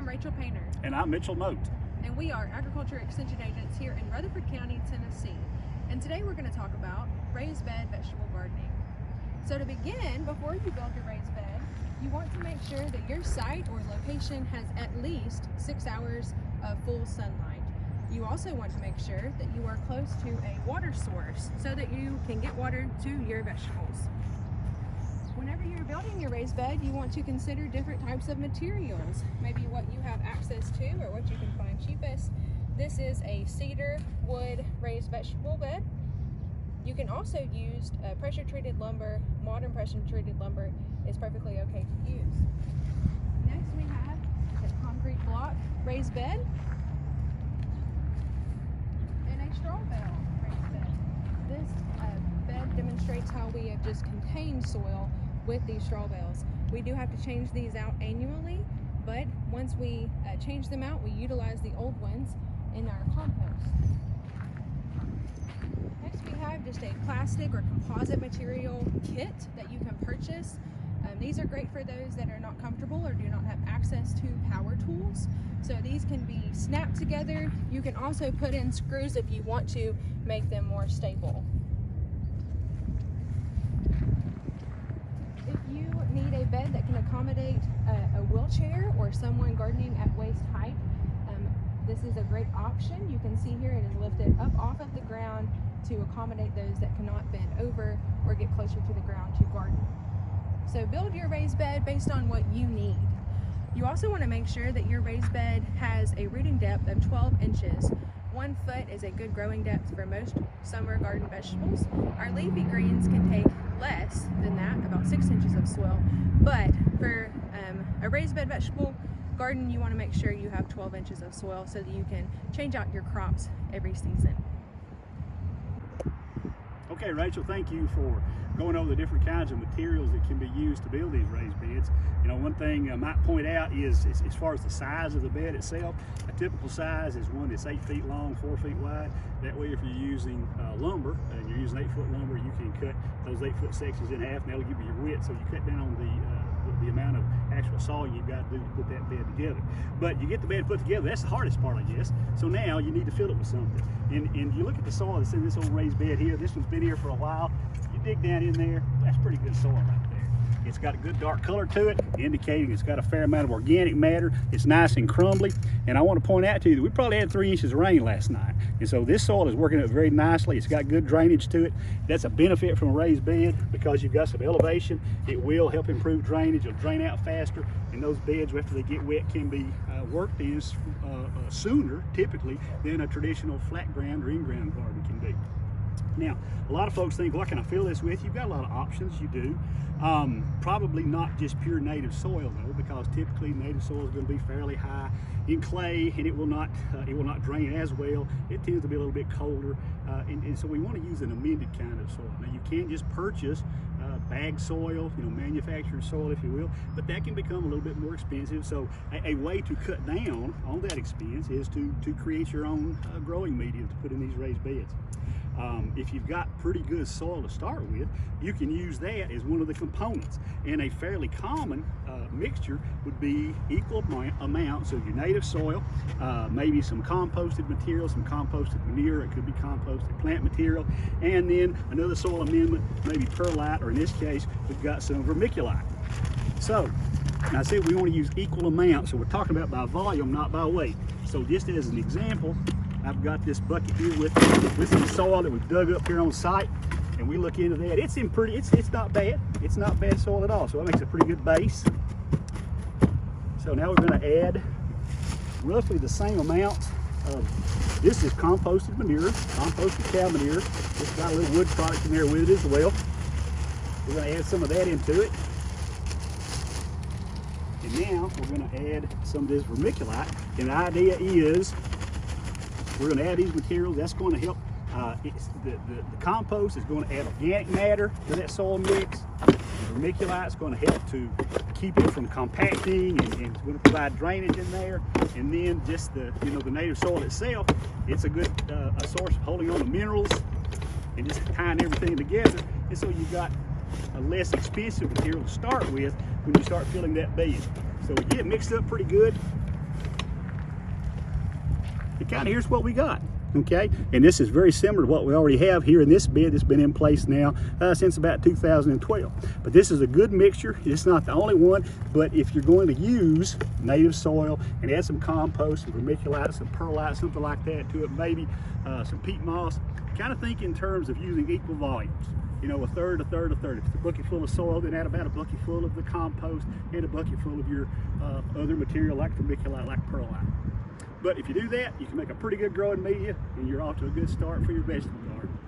I'm Rachel Painter. And I'm Mitchell Mote. And we are Agriculture Extension Agents here in Rutherford County, Tennessee. And today we're going to talk about raised bed vegetable gardening. So to begin, before you build your raised bed, you want to make sure that your site or location has at least 6 hours of full sunlight. You also want to make sure that you are close to a water source so that you can get water to your vegetables. Whenever you're building your raised bed, you want to consider different types of materials, maybe what you have access to or what you can find cheapest. This is a cedar wood raised vegetable bed. You can also use pressure treated lumber. Modern pressure treated lumber is perfectly okay to use. Next we have a concrete block raised bed and a straw bale raised bed. This bed demonstrates how we have just contained soil with these straw bales. We do have to change these out annually, but once we change them out, we utilize the old ones in our compost. Next we have just a plastic or composite material kit that you can purchase. These are great for those that are not comfortable or do not have access to power tools. So these can be snapped together. You can also put in screws if you want to make them more stable. If you need a bed that can accommodate a wheelchair or someone gardening at waist height, this is a great option. You can see here it is lifted up off of the ground to accommodate those that cannot bend over or get closer to the ground to garden. So build your raised bed based on what you need. You also want to make sure that your raised bed has a rooting depth of 12 inches. 1 foot is a good growing depth for most summer garden vegetables. Our leafy greens can take less than that, about 6 inches of soil, but for a raised bed vegetable garden, you want to make sure you have 12 inches of soil so that you can change out your crops every season. Okay, Rachel, thank you for going over the different kinds of materials that can be used to build these raised beds. You know, one thing I might point out is as far as the size of the bed itself, a typical size is one that's 8 feet long, 4 feet wide. That way, if you're using lumber and you're using 8-foot lumber, you can cut those 8-foot sections in half, and that'll give you your width, so you cut down on the amount of actual sawing you've got to do to put that bed together. But you get the bed put together, that's the hardest part, I guess. So now you need to fill it with something. And you look at the soil that's in this old raised bed here. This one's been here for a while. You dig down in there, that's pretty good soil right there. It's got a good dark color to it, indicating it's got a fair amount of organic matter. It's nice and crumbly. And I want to point out to you that we probably had 3 inches of rain last night. And so this soil is working up very nicely. It's got good drainage to it. That's a benefit from a raised bed because you've got some elevation. It will help improve drainage. It'll drain out faster. And those beds, after they get wet, can be worked in sooner, typically, than a traditional flat ground or in-ground garden can be. Now, a lot of folks think, what can I fill this with? You've got a lot of options, you do. Probably not just pure native soil though, because typically native soil is going to be fairly high in clay, and it will not drain as well. It tends to be a little bit colder, and so we want to use an amended kind of soil. Now you can just purchase bag soil, manufactured soil, if you will, but that can become a little bit more expensive. So a way to cut down on that expense is to create your own growing medium to put in these raised beds. If you've got pretty good soil to start with, you can use that as one of the components. And a fairly common mixture would be equal amounts of your native soil, maybe some composted material, some composted manure, it could be composted plant material, and then another soil amendment, maybe perlite, or in this case, we've got some vermiculite. So, I said we want to use equal amounts, so we're talking about by volume, not by weight. So just as an example, I've got this bucket here with some soil that we've dug up here on site, and we look into that. It's not bad. It's not bad soil at all. So that makes a pretty good base. So now we're going to add roughly the same amount of, this is composted manure, composted cow manure. It's got a little wood product in there with it as well. We're going to add some of that into it. And now we're going to add some of this vermiculite. And the idea is, we're going to add these materials. That's going to help. The compost is going to add organic matter to that soil mix. The vermiculite is going to help to keep it from compacting, and it's going to provide drainage in there. And then just the native soil itself, it's a good a source of holding on to minerals and just tying everything together. And so you've got a less expensive material to start with when you start filling that bed. So we get it mixed up pretty good. and kind of here's what we got. Okay, and this is very similar to what we already have here in this bed that's been in place now since about 2012. But this is a good mixture. It's not the only one, but if you're going to use native soil and add some compost, some vermiculite, some perlite, something like that to it, maybe some peat moss, kind of think in terms of using equal volumes. You know, a third, a third, a third. If it's a bucket full of soil, then add about a bucket full of the compost and a bucket full of your other material like vermiculite, like perlite. But if you do that, you can make a pretty good growing media, and you're off to a good start for your vegetable garden.